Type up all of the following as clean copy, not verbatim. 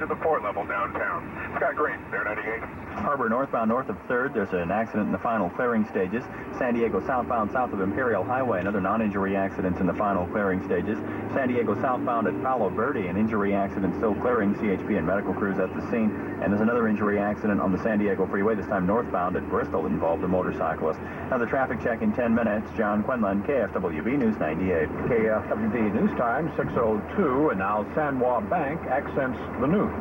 the port level downtown. Scott Green, Air 98. Harbor northbound north of 3rd, there's an accident in the final clearing stages. San Diego southbound south of Imperial Highway, another non-injury accident in the final clearing stages. San Diego southbound at Palo Verde, an injury accident still clearing. CHP and medical crews at the scene. And there's another injury accident on the San Diego freeway, this time northbound at Bristol, involved a motorcyclist. Now the traffic check in 10 minutes. John Quinlan, KFWB News 98. KFWB News Time, 6:02, and now San Juan Bank accents the news.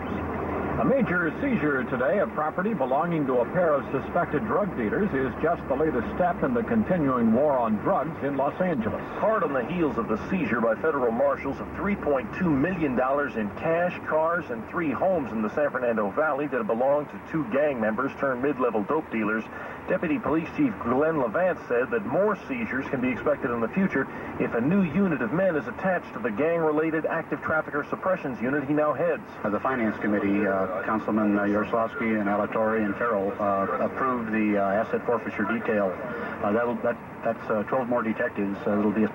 A major seizure today of property belonging to a pair of suspected drug dealers is just the latest step in the continuing war on drugs in Los Angeles. Hard on the heels of the seizure by federal marshals of $3.2 million in cash, cars, and 3 homes in the San Fernando Valley that belonged to 2 gang members turned mid-level dope dealers, Deputy Police Chief Glenn Levant said that more seizures can be expected in the future if a new unit of men is attached to the gang-related active trafficker suppressions unit he now heads. The Finance Committee, Councilman Yaroslavsky and Alatorre and Farrell approved the asset forfeiture detail. That's 12 more detectives. It'll be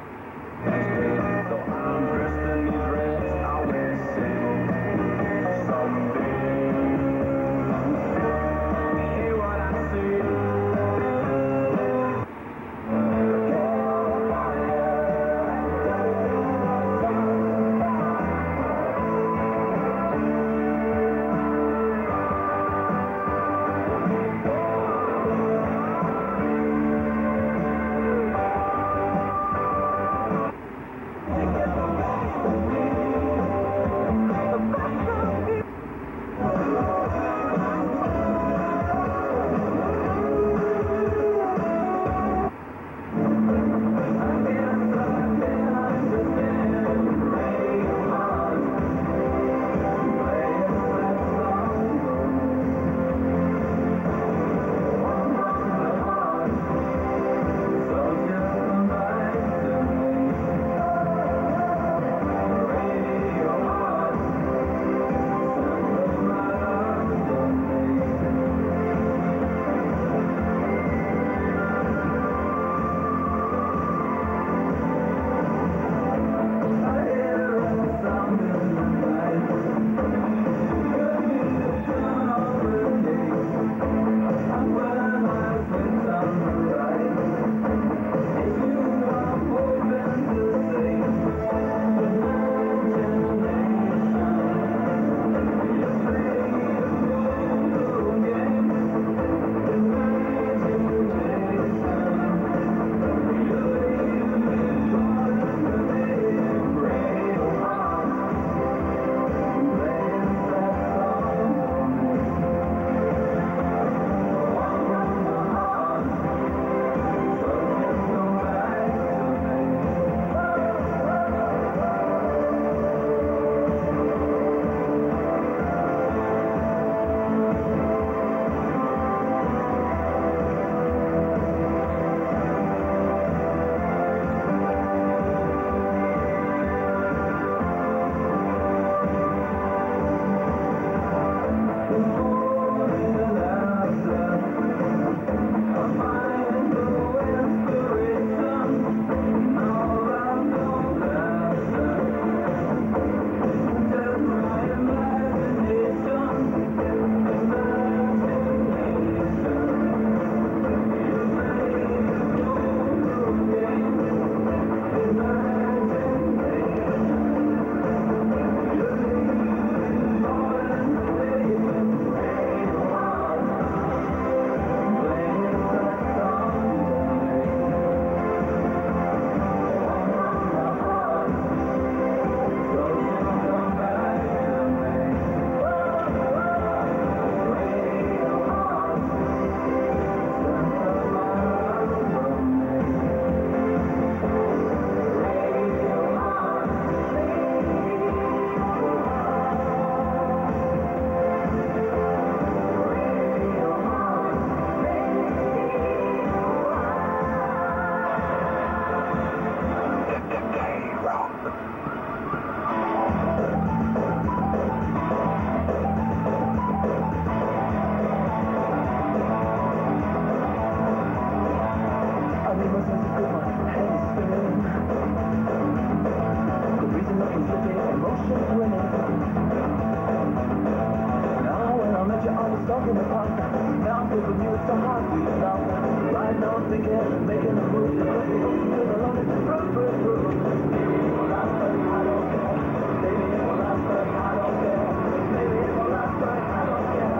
in the park. Now people use the heart we stop. Right now thinking, making a move. To put the ocean to the lonely. Maybe it will last, but I don't care. Maybe it will last, but I don't care. Maybe it will last, but I don't care.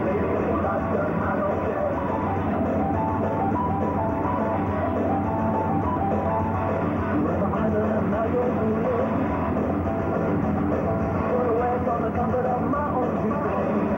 Maybe it will last, but I don't care. You were the island and now you're moving. You're away from the comfort of my own dreaming.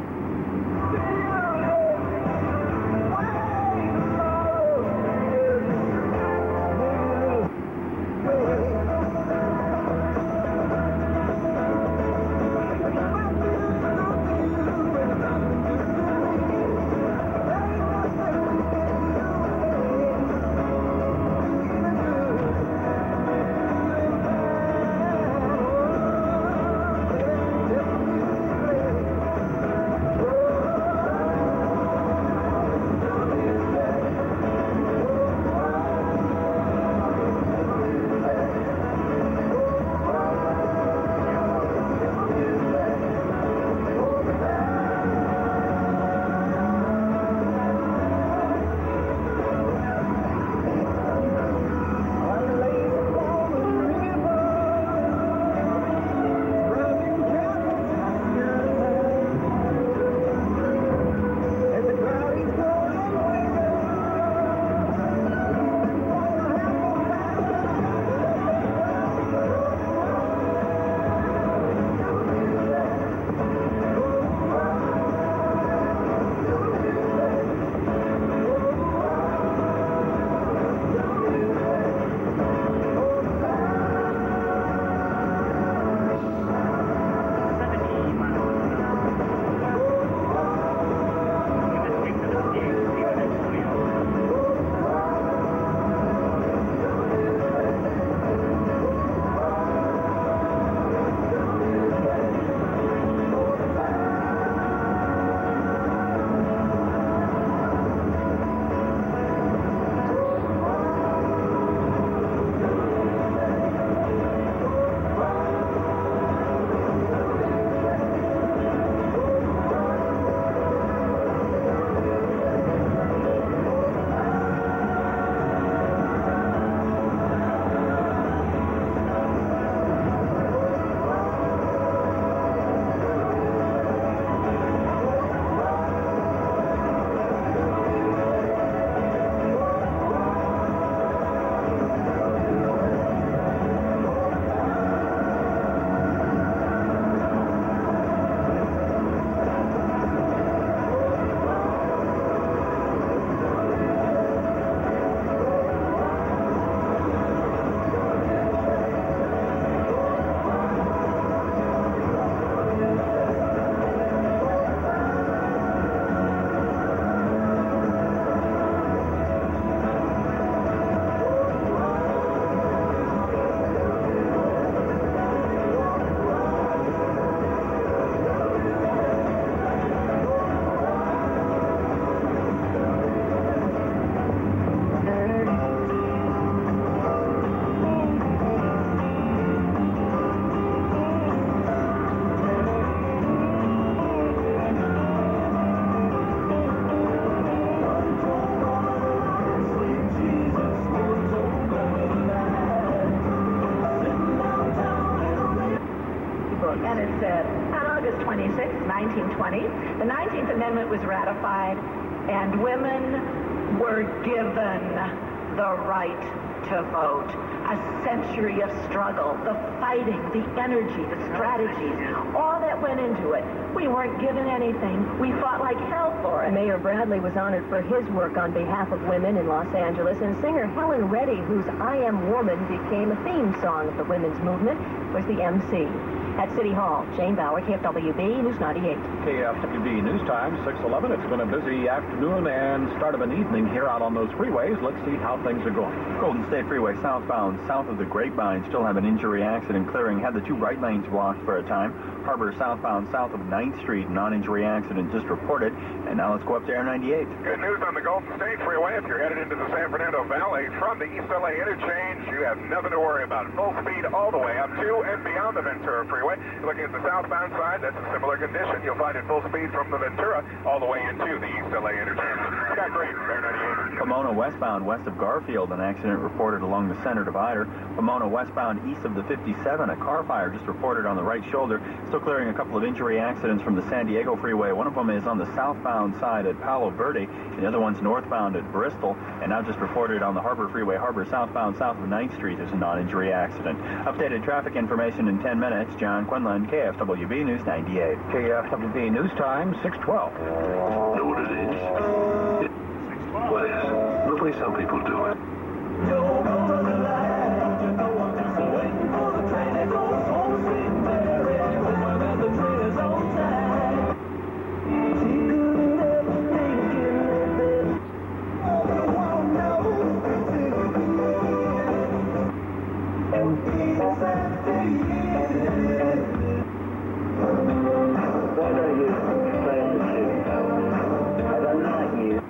And it said, on August 26, 1920, the 19th Amendment was ratified, and women were given the right to vote. A century of struggle, the fighting, the energy, the strategies, all that went into it. We weren't given anything. We fought like hell for it. Mayor Bradley was honored for his work on behalf of women in Los Angeles, and singer Helen Reddy, whose I Am Woman became a theme song of the women's movement, was the MC. At City Hall, Jane Bauer, KFWB News 98. KFWB News Time, 6:11. It's been a busy afternoon and start of an evening here out on those freeways. Let's see how things are going. Golden State Freeway southbound, south of the Grapevine, still have an injury accident clearing. Had the two right lanes blocked for a time. Harbor southbound, south of 9th Street, non-injury accident just reported. And now let's go up to Air 98. Good news on the Golden State Freeway. If you're headed into the San Fernando Valley from the East LA interchange, you have nothing to worry about. Full speed all the way up to and beyond the Ventura Freeway. Freeway. Looking at the southbound side, that's a similar condition. You'll find it full speed from the Ventura all the way into the East LA interchange. Scott Green, Bear 98. Pomona westbound west of Garfield, an accident reported along the center divider. Pomona westbound east of the 57, a car fire just reported on the right shoulder. Still clearing a couple of injury accidents from the San Diego Freeway. One of them is on the southbound side at Palo Verde. The other one's northbound at Bristol. And now just reported on the Harbor Freeway, Harbor southbound south of 9th Street. There's a non-injury accident. Updated traffic information in 10 minutes. John Quinlan, KFWB News 98. KFWB News Time, 6:12. Know what it is? What is? The way some people do it. Why don't you play the tune? I don't like you.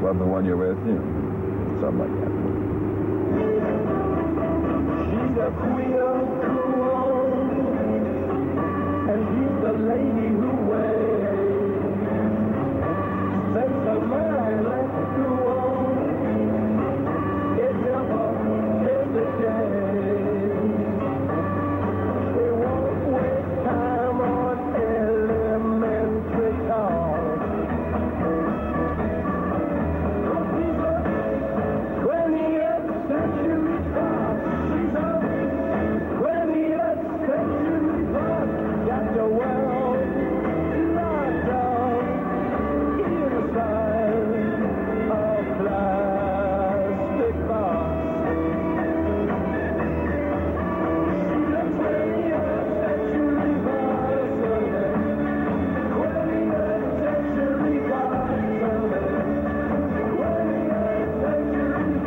Love the one you're with, you know, something like that. She's a queen cool, and he's the lady who waits. Sense of mind, let's go on. It's never hesitate. They won't waste time on elementary talk. 20th century pop. She's a 20th century pop. Got the world locked up inside a plastic box. She's a 20th century blossom. 20th century blossom. 20th century blossom.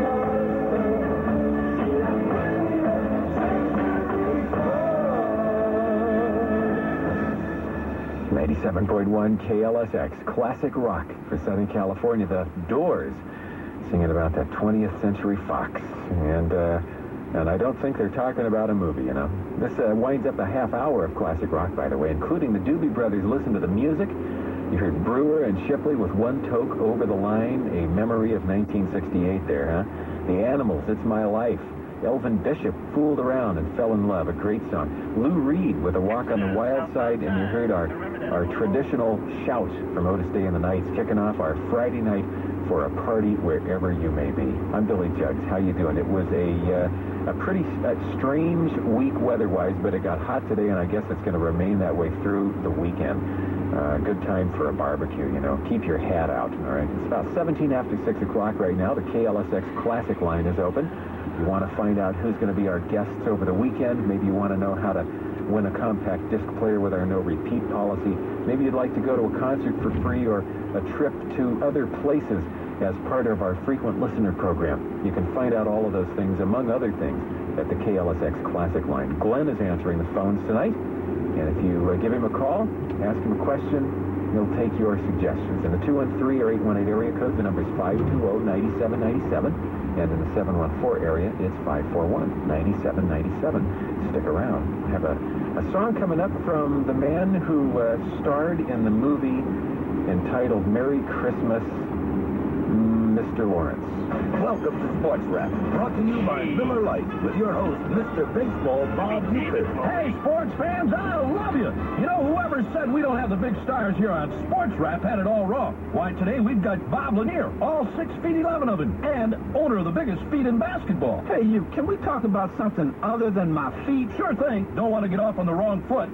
97.1 KLSX, classic rock for Southern California. The Doors singing about that 20th century fox. And I don't think they're talking about a movie, you know. This winds up a half hour of classic rock, by the way, including the Doobie Brothers. Listen to the music. You heard Brewer and Shipley with One Toke Over the Line, a memory of 1968 there, huh? The Animals, It's My Life. Elvin Bishop, Fooled Around and Fell in Love, a great song. Lou Reed with A Walk on the Wild Side, and you heard our traditional shout from Otis Day and the Knights, kicking off our Friday night for a party wherever you may be. I'm Billy Jugs. How you doing? It was a pretty strange week weather-wise, but it got hot today, and I guess it's going to remain that way through the weekend. Good time for a barbecue, you know. Keep your hat out, all right? It's about 17 after 6 o'clock right now. The KLSX Classic line is open. You want to find out who's going to be our guests over the weekend. Maybe you want to know how to win a compact disc player with our no-repeat policy. Maybe you'd like to go to a concert for free or a trip to other places as part of our frequent listener program. You can find out all of those things, among other things, at the KLSX Classic line. Glenn is answering the phones tonight, and if you give him a call, ask him a question, he'll take your suggestions. In the 213 or 818 area code, the number is 520-9797, and in the 714 area, it's 541-9797. Stick around. Have a song coming up from the man who starred in the movie entitled Merry Christmas, Mr. Lawrence. Welcome to Sports Wrap, brought to you by Miller Lite, with your host, Mr. Baseball Bob Newton. Hey, sports fans, I love you. You know, whoever said we don't have the big stars here on Sports Wrap had it all wrong. Why, today we've got Bob Lanier, all 6 feet 11 of him, and owner of the biggest feet in basketball. Hey, you, can we talk about something other than my feet? Sure thing. Don't want to get off on the wrong foot.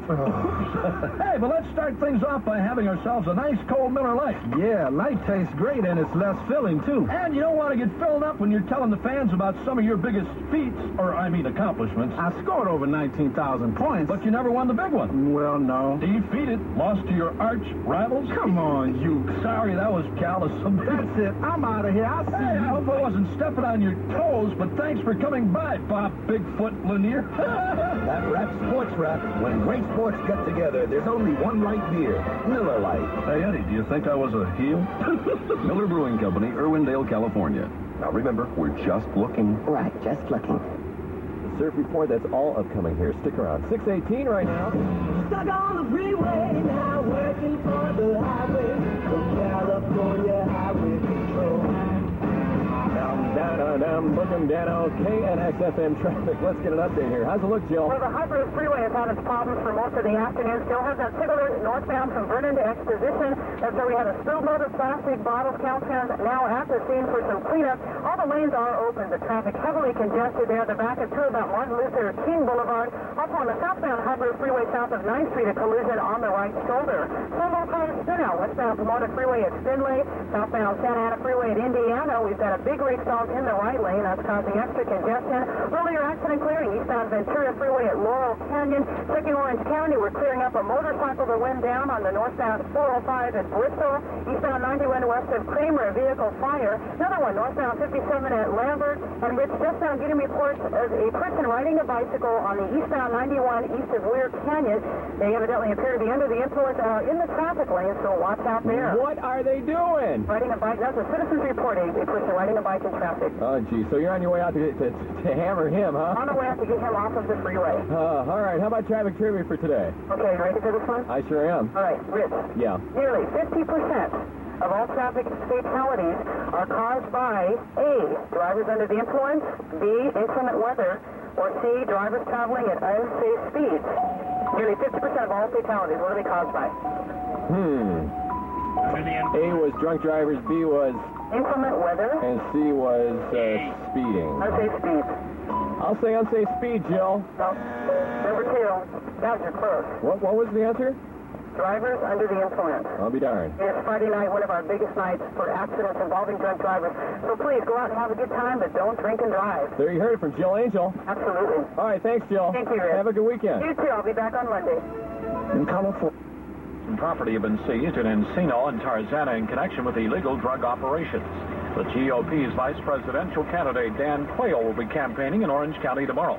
Hey, but let's start things off by having ourselves a nice cold Miller Lite. Yeah, Light tastes great, and it's less filling, too. And you don't want to get filled up when you're telling the fans about some of your biggest feats, or I mean accomplishments. I scored over 19,000 points. But you never won the big one. Well, no. Defeated, lost to your arch rivals. Come on, you. Sorry, that was callous. That's it. I'm out of here. I'll see Hey, you. I hope I wasn't stepping on your toes, but thanks for coming by, Bob Bigfoot Lanier. That wraps Sports Wrap. When great sports get together, there's only one light beer, Miller Lite. Hey, Eddie, do you think I was a heel? Miller Brewing Company, Irwindale, California. Now remember, we're just looking. Right, just looking. The Surf Report, that's all upcoming here. Stick around. 6:18 right now. Stuck on the freeway now, working for the highway, from California Highway Patrol. Down, looking down on KNXFM traffic. Let's get an update here. How's it look, Jill? Well, the Hybrid Freeway has had its problems for most of the afternoon. Still has that signal northbound from Vernon to Exposition. And so we had a boatload of plastic bottles. Caltrans now at the scene for some cleanup. All the lanes are open. The traffic heavily congested there. The back and through about Martin Luther King Boulevard. Also on the southbound Hybrid Freeway south of 9th Street, a collision on the right shoulder. Some low cars spin out westbound Pomona Freeway at Findlay. Southbound Santa Ana Freeway at Indiana. We've got a big rig stall in the right lane. That's causing extra congestion. Earlier accident clearing eastbound Ventura Freeway at Laurel Canyon. Checking Orange County, we're clearing up a motorcycle that went down on the northbound 405 at Bristol. Eastbound 91 west of Kramer, a vehicle fire. Another one northbound 57 at Lambert. And Rich, just now getting reports of a person riding a bicycle on the eastbound 91 east of Weir Canyon. They evidently appear to be under the influence in the traffic lane, so watch out there. What are they doing? Riding a bike. That's a citizen's report. A person riding a bike in traffic. Oh, gee. So you're on your way out to hammer him, huh? On the way out to get him off of the freeway. All right. How about traffic trivia for today? Okay, you ready for this one? I sure am. All right, Rich. Yeah. Nearly 50% of all traffic fatalities are caused by A, drivers under the influence, B, inclement weather, or C, drivers traveling at unsafe speeds. Nearly 50% of all fatalities, what are they caused by? A was drunk drivers, B was inclement weather, and C was speeding. Unsafe speeds. I'll say unsafe speed, Jill. No. Number 2, guys are close. What was the answer? Drivers under the influence. I'll be darned. It's Friday night, one of our biggest nights for accidents involving drunk drivers. So please go out and have a good time, but don't drink and drive. There you heard it from Jill Angel. Absolutely. All right, thanks, Jill. Thank you, Rick. Have a good weekend. You too. I'll be back on Monday. In California, property have been seized in Encino and Tarzana in connection with illegal drug operations. The GOP's vice presidential candidate, Dan Quayle, will be campaigning in Orange County tomorrow.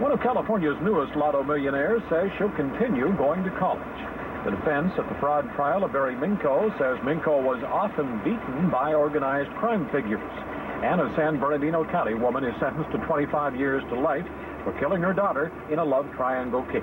One of California's newest lotto millionaires says she'll continue going to college. The defense at the fraud trial of Barry Minko says Minko was often beaten by organized crime figures. And a San Bernardino County woman is sentenced to 25 years to life for killing her daughter in a love triangle case.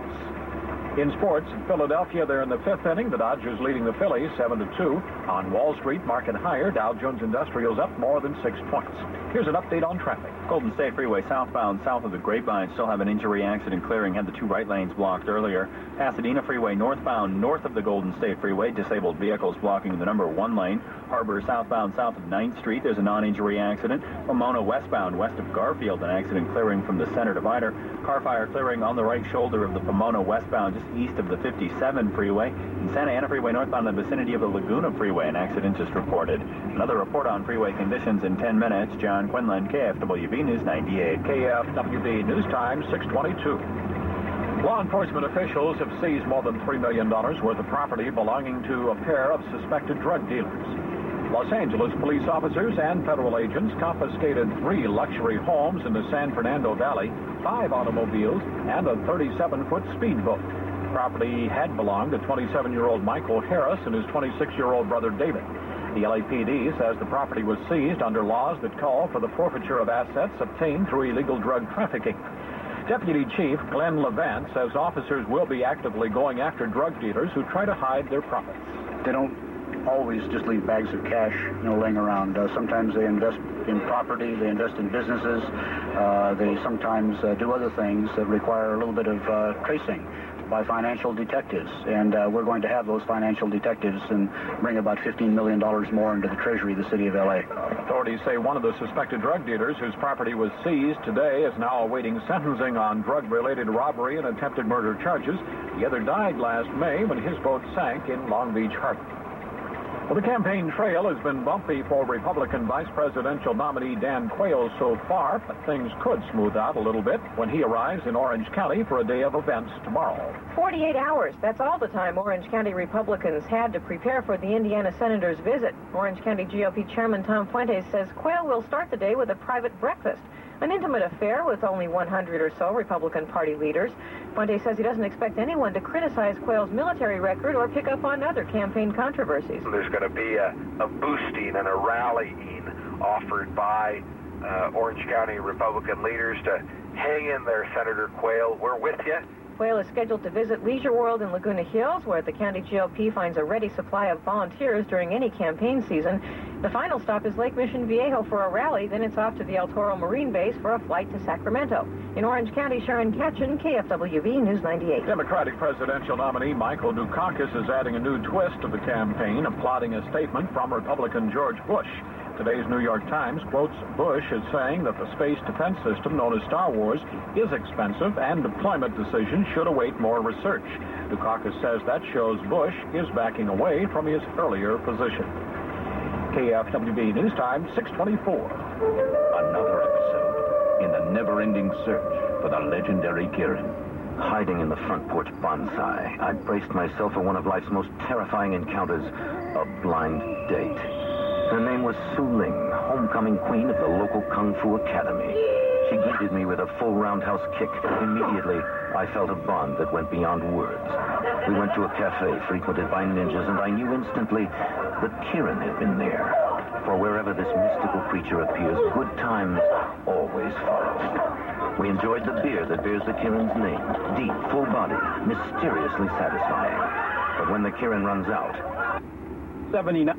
In sports, in Philadelphia, they're in the 5th inning. The Dodgers leading the Phillies 7-2. On Wall Street, market higher. Dow Jones Industrial's up more than 6 points. Here's an update on traffic. Golden State Freeway southbound south of the Grapevine still have an injury accident clearing. Had the two right lanes blocked earlier. Pasadena Freeway northbound north of the Golden State Freeway. Disabled vehicles blocking the number 1 lane. Harbor southbound south of 9th Street. There's a non-injury accident. Pomona westbound west of Garfield. An accident clearing from the center divider. Car fire clearing on the right shoulder of the Pomona westbound just east of the 57 freeway. In Santa Ana Freeway northbound in the vicinity of the Laguna Freeway. An accident just reported. Another report on freeway conditions in 10 minutes. John Quinlan, KFWV News 98. KFWV News Time, 6:22. Law enforcement officials have seized more than $3 million worth of property belonging to a pair of suspected drug dealers. Los Angeles police officers and federal agents confiscated 3 luxury homes in the San Fernando Valley, 5 automobiles, and a 37-foot speedboat. Property had belonged to 27-year-old Michael Harris and his 26-year-old brother David. The LAPD says the property was seized under laws that call for the forfeiture of assets obtained through illegal drug trafficking. Deputy Chief Glenn Levant says officers will be actively going after drug dealers who try to hide their profits. They don't always just leave bags of cash, laying around. Sometimes they invest in property, they invest in businesses. They sometimes do other things that require a little bit of tracing by financial detectives, and we're going to have those financial detectives and bring about $15 million more into the treasury of the city of L.A. Authorities say one of the suspected drug dealers whose property was seized today is now awaiting sentencing on drug-related robbery and attempted murder charges. The other died last May when his boat sank in Long Beach Harbor. Well, the campaign trail has been bumpy for Republican vice presidential nominee Dan Quayle so far, but things could smooth out a little bit when he arrives in Orange County for a day of events tomorrow. 48 hours. That's all the time Orange County Republicans had to prepare for the Indiana senator's visit. Orange County GOP Chairman Tom Fuentes says Quayle will start the day with a private breakfast, an intimate affair with only 100 or so Republican Party leaders. Fuentes says he doesn't expect anyone to criticize Quayle's military record or pick up on other campaign controversies. There's going to be a boosting and a rallying offered by Orange County Republican leaders to hang in there, Senator Quayle. We're with you. Quayle is scheduled to visit Leisure World in Laguna Hills, where the county GOP finds a ready supply of volunteers during any campaign season. The final stop is Lake Mission Viejo for a rally, then it's off to the El Toro Marine Base for a flight to Sacramento. In Orange County, Sharon Katchen, KFWV News 98. Democratic presidential nominee Michael Dukakis is adding a new twist to the campaign, applauding a statement from Republican George Bush. Today's New York Times quotes Bush as saying that the space defense system known as Star Wars is expensive and deployment decisions should await more research. Dukakis says that shows Bush is backing away from his earlier position. KFWB News Time, 6:24. Another episode in the never-ending search for the legendary Kirin. Hiding in the front porch bonsai, I braced myself for one of life's most terrifying encounters, a blind date. Her name was Su Ling, homecoming queen of the local Kung Fu Academy. She greeted me with a full roundhouse kick. Immediately, I felt a bond that went beyond words. We went to a cafe frequented by ninjas, and I knew instantly that Kirin had been there. For wherever this mystical creature appears, good times always follow. We enjoyed the beer that bears the Kirin's name. Deep, full-bodied, mysteriously satisfying. But when the Kirin runs out... 79...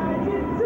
like it's